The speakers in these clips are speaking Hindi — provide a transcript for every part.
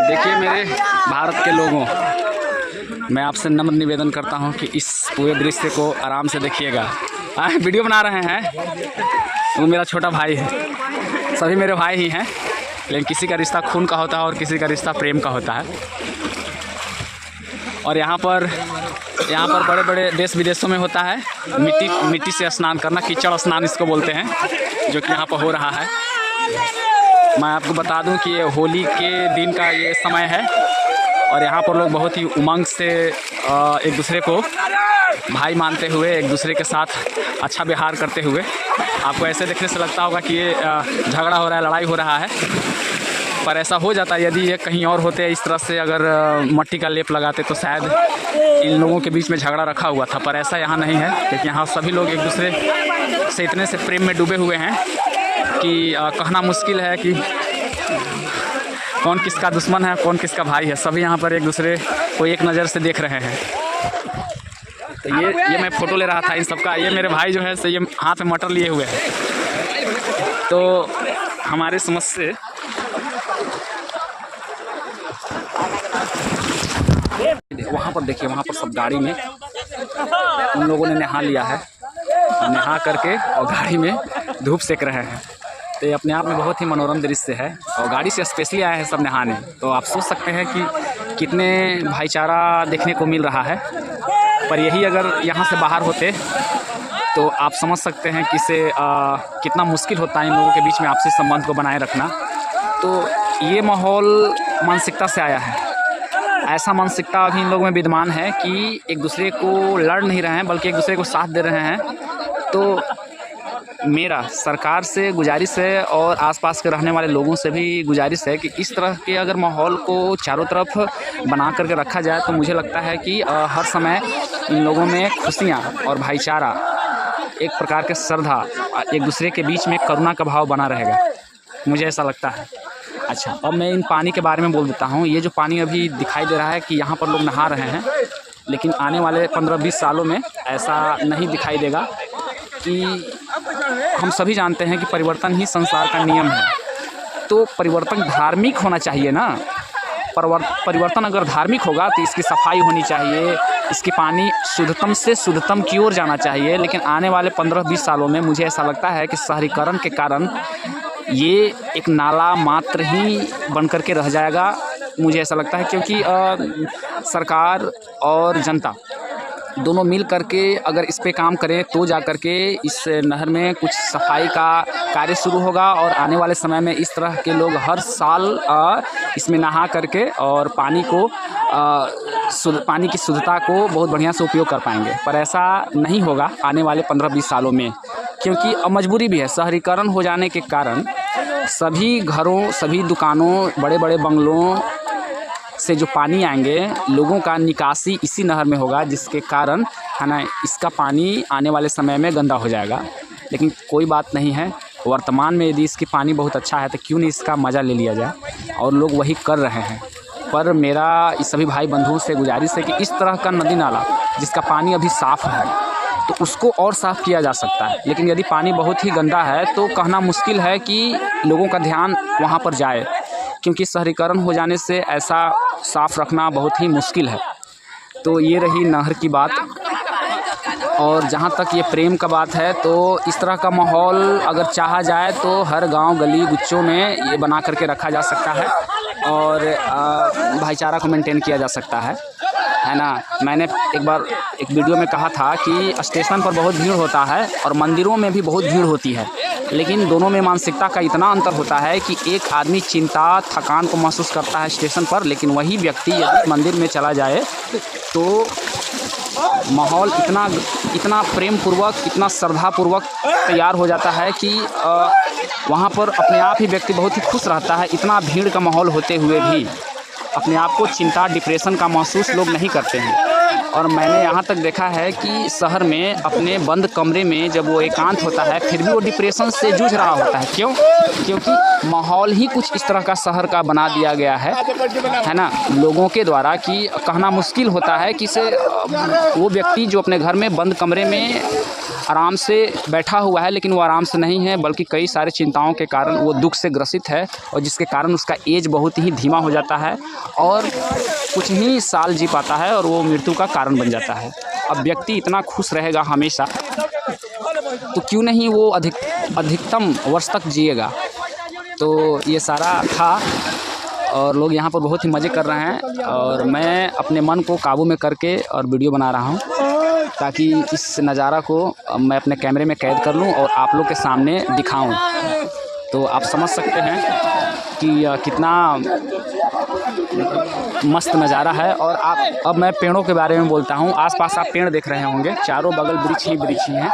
देखिए मेरे भारत के लोगों, मैं आपसे नम्र निवेदन करता हूं कि इस पूरे दृश्य को आराम से देखिएगा। वीडियो बना रहे हैं, वो मेरा छोटा भाई है, सभी मेरे भाई ही हैं, लेकिन किसी का रिश्ता खून का होता है और किसी का रिश्ता प्रेम का होता है। और यहाँ पर बड़े बड़े देश विदेशों में होता है मिट्टी से स्नान करना, कीचड़ स्नान इसको बोलते हैं, जो कि यहाँ पर हो रहा है। मैं आपको बता दूं कि ये होली के दिन का ये समय है और यहाँ पर लोग बहुत ही उमंग से एक दूसरे को भाई मानते हुए एक दूसरे के साथ अच्छा व्यवहार करते हुए, आपको ऐसे देखने से लगता होगा कि ये झगड़ा हो रहा है, लड़ाई हो रहा है, पर ऐसा हो जाता है। यदि ये कहीं और होते इस तरह से अगर मट्टी का लेप लगाते तो शायद इन लोगों के बीच में झगड़ा रखा हुआ था, पर ऐसा यहाँ नहीं है, क्योंकि यहाँ सभी लोग एक दूसरे से इतने से प्रेम में डूबे हुए हैं कि कहना मुश्किल है कि कौन किसका दुश्मन है, कौन किसका भाई है। सभी यहाँ पर एक दूसरे को एक नज़र से देख रहे हैं। तो ये मैं फ़ोटो ले रहा था इन सबका। ये मेरे भाई जो है से ये हाथ में मटर लिए हुए हैं। तो हमारे समझ से वहाँ पर देखिए, वहाँ पर सब गाड़ी में उन लोगों ने नहा लिया है, नहा करके और गाड़ी में धूप सेक रहे हैं। तो ये अपने आप में बहुत ही मनोरम दृश्य है और गाड़ी से स्पेशली आए हैं सब नहाने। तो आप सोच सकते हैं कि कितने भाईचारा देखने को मिल रहा है। पर यही अगर यहाँ से बाहर होते तो आप समझ सकते हैं कि इसे कितना मुश्किल होता है इन लोगों के बीच में आपसी संबंध को बनाए रखना। तो ये माहौल मानसिकता से आया है। ऐसा मानसिकता अभी इन लोगों में विद्यमान है कि एक दूसरे को लड़ नहीं रहे हैं, बल्कि एक दूसरे को साथ दे रहे हैं। तो मेरा सरकार से गुजारिश है और आसपास के रहने वाले लोगों से भी गुजारिश है कि इस तरह के अगर माहौल को चारों तरफ बना करके रखा जाए तो मुझे लगता है कि हर समय इन लोगों में खुशियाँ और भाईचारा, एक प्रकार के श्रद्धा, एक दूसरे के बीच में करुणा का भाव बना रहेगा, मुझे ऐसा लगता है। अच्छा, अब मैं इन पानी के बारे में बोल देता हूँ। ये जो पानी अभी दिखाई दे रहा है कि यहाँ पर लोग नहा रहे हैं, लेकिन आने वाले 15-20 सालों में ऐसा नहीं दिखाई देगा। कि हम सभी जानते हैं कि परिवर्तन ही संसार का नियम है। तो परिवर्तन धार्मिक होना चाहिए ना। परिवर्तन अगर धार्मिक होगा तो इसकी सफाई होनी चाहिए, इसकी पानी शुद्धतम से शुद्धतम की ओर जाना चाहिए। लेकिन आने वाले 15-20 सालों में मुझे ऐसा लगता है कि शहरीकरण के कारण ये एक नाला मात्र ही बन कर के रह जाएगा, मुझे ऐसा लगता है। क्योंकि सरकार और जनता दोनों मिल करके अगर इस पे काम करें तो जा कर के इस नहर में कुछ सफाई का कार्य शुरू होगा और आने वाले समय में इस तरह के लोग हर साल इसमें नहा करके और पानी की शुद्धता को बहुत बढ़िया से उपयोग कर पाएंगे। पर ऐसा नहीं होगा आने वाले 15-20 सालों में, क्योंकि अब मजबूरी भी है। शहरीकरण हो जाने के कारण सभी घरों, सभी दुकानों, बड़े बड़े बंगलों से जो पानी आएंगे, लोगों का निकासी इसी नहर में होगा, जिसके कारण है ना इसका पानी आने वाले समय में गंदा हो जाएगा। लेकिन कोई बात नहीं है, वर्तमान में यदि इसकी पानी बहुत अच्छा है तो क्यों नहीं इसका मज़ा ले लिया जाए, और लोग वही कर रहे हैं। पर मेरा इस सभी भाई बंधुओं से गुजारिश है कि इस तरह का नदी नाला जिसका पानी अभी साफ़ है तो उसको और साफ़ किया जा सकता है। लेकिन यदि पानी बहुत ही गंदा है तो कहना मुश्किल है कि लोगों का ध्यान वहाँ पर जाए, क्योंकि शहरीकरण हो जाने से ऐसा साफ़ रखना बहुत ही मुश्किल है। तो ये रही नहर की बात। और जहाँ तक ये प्रेम का बात है तो इस तरह का माहौल अगर चाहा जाए तो हर गांव, गली, गुच्छों में ये बना करके रखा जा सकता है और भाईचारा को मेंटेन किया जा सकता है ना। मैंने एक बार एक वीडियो में कहा था कि स्टेशन पर बहुत भीड़ होता है और मंदिरों में भी बहुत भीड़ होती है, लेकिन दोनों में मानसिकता का इतना अंतर होता है कि एक आदमी चिंता, थकान को महसूस करता है स्टेशन पर, लेकिन वही व्यक्ति यदि मंदिर में चला जाए तो माहौल इतना प्रेम पूर्वक, इतना श्रद्धापूर्वक तैयार हो जाता है कि वहाँ पर अपने आप ही व्यक्ति बहुत ही खुश रहता है। इतना भीड़ का माहौल होते हुए भी अपने आप को चिंता, डिप्रेशन का महसूस लोग नहीं करते हैं। और मैंने यहाँ तक देखा है कि शहर में अपने बंद कमरे में जब वो एकांत होता है फिर भी वो डिप्रेशन से जूझ रहा होता है। क्यों? क्योंकि माहौल ही कुछ इस तरह का शहर का बना दिया गया है ना, लोगों के द्वारा, कि कहना मुश्किल होता है कि से वो व्यक्ति जो अपने घर में बंद कमरे में आराम से बैठा हुआ है, लेकिन वो आराम से नहीं है बल्कि कई सारे चिंताओं के कारण वो दुख से ग्रसित है, और जिसके कारण उसका एज बहुत ही धीमा हो जाता है और कुछ ही साल जी पाता है और वो मृत्यु का कारण बन जाता है। अब व्यक्ति इतना खुश रहेगा हमेशा तो क्यों नहीं वो अधिकतम वर्ष तक जिएगा। तो ये सारा था और लोग यहाँ पर बहुत ही मज़े कर रहे हैं और मैं अपने मन को काबू में करके और वीडियो बना रहा हूँ ताकि इस नज़ारा को मैं अपने कैमरे में कैद कर लूँ और आप लोग के सामने दिखाऊँ। तो आप समझ सकते हैं कि कितना मस्त नज़ारा है। और अब मैं पेड़ों के बारे में बोलता हूँ। आसपास आप पेड़ देख रहे होंगे, चारों बगल वृक्ष ही हैं।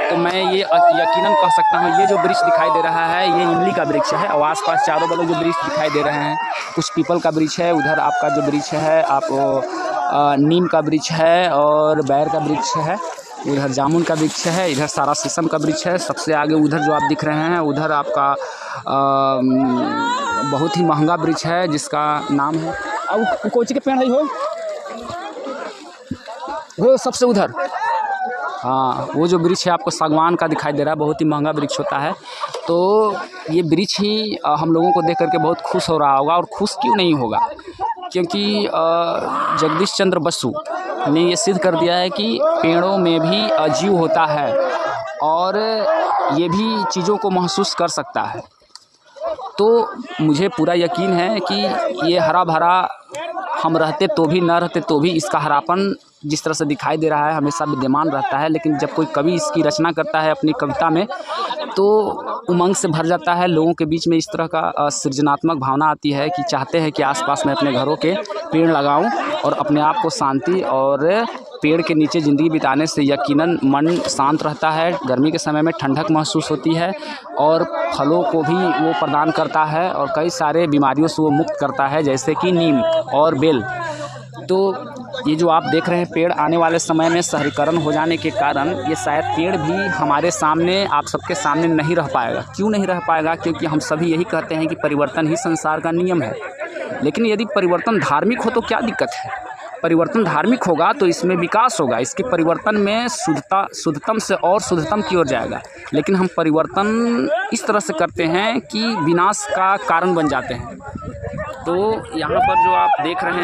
तो मैं ये यकीनन कह सकता हूँ ये जो वृक्ष दिखाई दे रहा है ये इमली का वृक्ष है और आसपास चारों बगल जो वृक्ष दिखाई दे रहे हैं कुछ पीपल का वृक्ष है, उधर आपका जो वृक्ष है आप नीम का वृक्ष है और बैर का वृक्ष है, उधर जामुन का वृक्ष है, इधर सारा शीशम का वृक्ष है। सबसे आगे उधर जो आप दिख रहे हैं उधर आपका बहुत ही महंगा वृक्ष है जिसका नाम है अब कोची के पेड़ है वो सबसे उधर, हाँ वो जो वृक्ष है आपको सागवान का दिखाई दे रहा है, बहुत ही महंगा वृक्ष होता है। तो ये वृक्ष ही हम लोगों को देख करके बहुत खुश हो रहा होगा और खुश क्यों नहीं होगा, क्योंकि जगदीश चंद्र बसु ने ये सिद्ध कर दिया है कि पेड़ों में भी जीव होता है और ये भी चीज़ों को महसूस कर सकता है। तो मुझे पूरा यकीन है कि ये हरा भरा हम रहते तो भी, न रहते तो भी इसका हरापन जिस तरह से दिखाई दे रहा है हमेशा विद्यमान रहता है। लेकिन जब कोई कवि इसकी रचना करता है अपनी कविता में तो उमंग से भर जाता है। लोगों के बीच में इस तरह का सृजनात्मक भावना आती है कि चाहते हैं कि आसपास में अपने घरों के पेड़ लगाऊं और अपने आप को शांति और पेड़ के नीचे ज़िंदगी बिताने से यकीनन मन शांत रहता है। गर्मी के समय में ठंडक महसूस होती है और फलों को भी वो प्रदान करता है और कई सारे बीमारियों से वो मुक्त करता है जैसे कि नीम और बेल। तो ये जो आप देख रहे हैं पेड़ आने वाले समय में शहरीकरण हो जाने के कारण ये शायद पेड़ भी हमारे सामने, आप सबके सामने नहीं रह पाएगा। क्यों नहीं रह पाएगा? क्योंकि हम सभी यही कहते हैं कि परिवर्तन ही संसार का नियम है। लेकिन यदि परिवर्तन धार्मिक हो तो क्या दिक्कत है? परिवर्तन धार्मिक होगा तो इसमें विकास होगा, इसके परिवर्तन में शुद्धतम से और शुद्धतम की ओर जाएगा। लेकिन हम परिवर्तन इस तरह से करते हैं कि विनाश का कारण बन जाते हैं। तो यहाँ पर जो आप देख रहे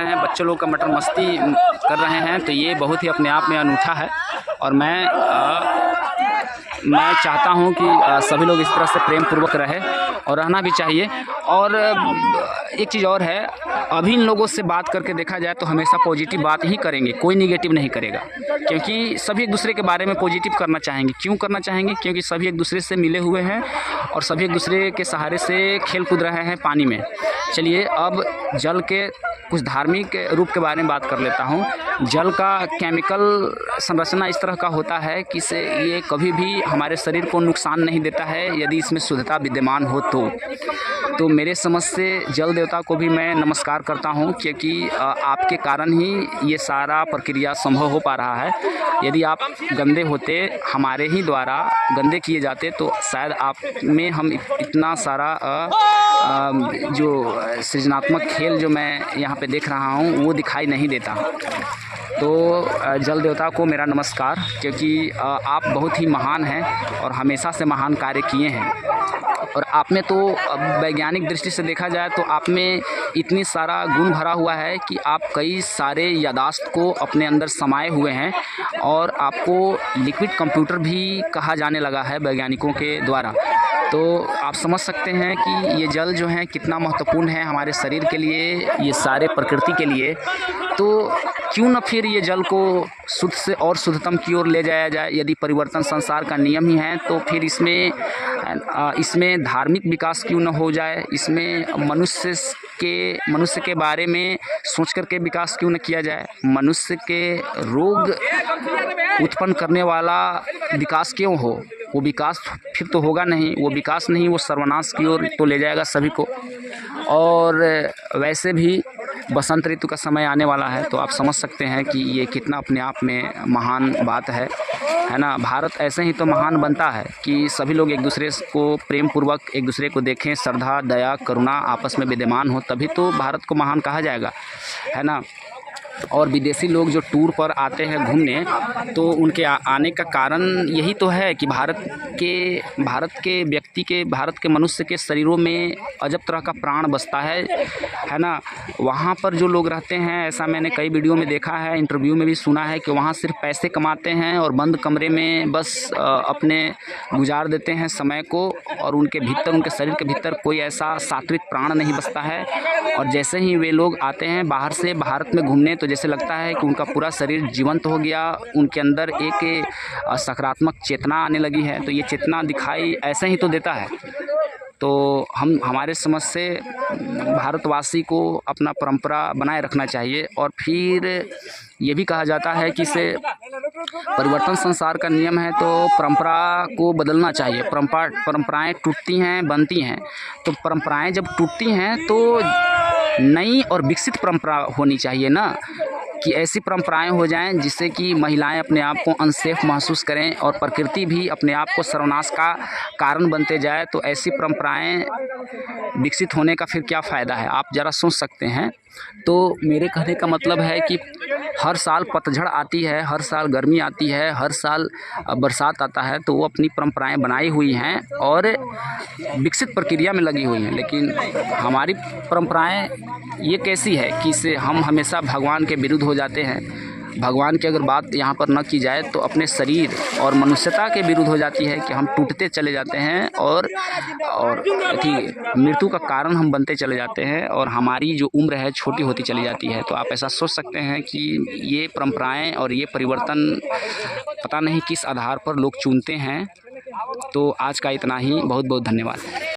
हैं बच्चे लोग का मटर मस्ती कर रहे हैं, तो ये बहुत ही अपने आप में अनूठा है। और मैं चाहता हूं कि सभी लोग इस तरह से प्रेम पूर्वक रहे और रहना भी चाहिए। और एक चीज़ और है, अभी इन लोगों से बात करके देखा जाए तो हमेशा पॉजिटिव बात ही करेंगे, कोई निगेटिव नहीं करेगा, क्योंकि सभी एक दूसरे के बारे में पॉजिटिव करना चाहेंगे। क्यों करना चाहेंगे? क्योंकि सभी एक दूसरे से मिले हुए हैं और सभी एक दूसरे के सहारे से खेल कूद रहे हैं पानी में। चलिए अब जल के कुछ धार्मिक रूप के बारे में बात कर लेता हूँ। जल का केमिकल संरचना इस तरह का होता है कि ये कभी भी हमारे शरीर को नुकसान नहीं देता है यदि इसमें शुद्धता विद्यमान हो तो मेरे समझ से जल देवता को भी मैं नमस्कार करता हूँ, क्योंकि आपके कारण ही ये सारा प्रक्रिया संभव हो पा रहा है। यदि आप गंदे होते, हमारे ही द्वारा गंदे किए जाते तो शायद आप में हम इतना सारा जो सृजनात्मक खेल जो मैं यहाँ पे देख रहा हूँ वो दिखाई नहीं देता। तो जल देवता को मेरा नमस्कार, क्योंकि आप बहुत ही महान हैं और हमेशा से महान कार्य किए हैं। और आप में तो वैज्ञानिक दृष्टि से देखा जाए तो आप में इतनी सारा गुण भरा हुआ है कि आप कई सारे यादाश्त को अपने अंदर समाये हुए हैं और आपको लिक्विड कंप्यूटर भी कहा जाने लगा है वैज्ञानिकों के द्वारा। तो आप समझ सकते हैं कि ये जल जो है कितना महत्वपूर्ण है हमारे शरीर के लिए, ये सारे प्रकृति के लिए। तो क्यों न फिर ये जल को शुद्ध से और शुद्धतम की ओर ले जाया जाए। यदि परिवर्तन संसार का नियम ही है तो फिर इसमें धार्मिक विकास क्यों न हो जाए, इसमें मनुष्य के बारे में सोच करके विकास क्यों न किया जाए। मनुष्य के रोग उत्पन्न करने वाला विकास क्यों हो? वो विकास फिर तो होगा नहीं, वो विकास नहीं, वो सर्वनाश की ओर तो ले जाएगा सभी को। और वैसे भी बसंत ऋतु का समय आने वाला है, तो आप समझ सकते हैं कि ये कितना अपने आप में महान बात है ना। भारत ऐसे ही तो महान बनता है कि सभी लोग एक दूसरे को प्रेम पूर्वक एक दूसरे को देखें, श्रद्धा, दया, करुणा आपस में विद्यमान हो, तभी तो भारत को महान कहा जाएगा, है ना। और विदेशी लोग जो टूर पर आते हैं घूमने, तो उनके आने का कारण यही तो है कि भारत के व्यक्ति के, भारत के मनुष्य के शरीरों में अजब तरह का प्राण बसता है ना। वहाँ पर जो लोग रहते हैं, ऐसा मैंने कई वीडियो में देखा है, इंटरव्यू में भी सुना है कि वहाँ सिर्फ पैसे कमाते हैं और बंद कमरे में बस अपने गुजार देते हैं समय को, और उनके भीतर, उनके शरीर के भीतर कोई ऐसा सात्विक प्राण नहीं बसता है। और जैसे ही वे लोग आते हैं बाहर से भारत में घूमने, तो जैसे लगता है कि उनका पूरा शरीर जीवंत हो गया, उनके अंदर एक सकारात्मक चेतना आने लगी है। तो ये चेतना दिखाई ऐसे ही तो देता है। तो हमारे समझ से भारतवासी को अपना परंपरा बनाए रखना चाहिए। और फिर ये भी कहा जाता है कि इसे परिवर्तन संसार का नियम है, तो परंपरा को बदलना चाहिए। परंपराएं टूटती हैं, बनती हैं, तो परंपराएं जब टूटती हैं तो नई और विकसित परंपरा होनी चाहिए ना, कि ऐसी परंपराएं हो जाएं जिससे कि महिलाएं अपने आप को अनसेफ महसूस करें और प्रकृति भी अपने आप को सर्वनाश का कारण बनते जाए। तो ऐसी परंपराएं विकसित होने का फिर क्या फ़ायदा है, आप ज़रा सोच सकते हैं। तो मेरे कहने का मतलब है कि हर साल पतझड़ आती है, हर साल गर्मी आती है, हर साल बरसात आता है, तो वो अपनी परंपराएं बनाई हुई हैं और विकसित प्रक्रिया में लगी हुई हैं। लेकिन हमारी परंपराएं ये कैसी है कि इससे हम हमेशा भगवान के विरुद्ध हो जाते हैं। भगवान की अगर बात यहाँ पर न की जाए तो अपने शरीर और मनुष्यता के विरुद्ध हो जाती है कि हम टूटते चले जाते हैं और मृत्यु का कारण हम बनते चले जाते हैं, और हमारी जो उम्र है छोटी होती चली जाती है। तो आप ऐसा सोच सकते हैं कि ये परंपराएं और ये परिवर्तन पता नहीं किस आधार पर लोग चुनते हैं। तो आज का इतना ही, बहुत बहुत धन्यवाद।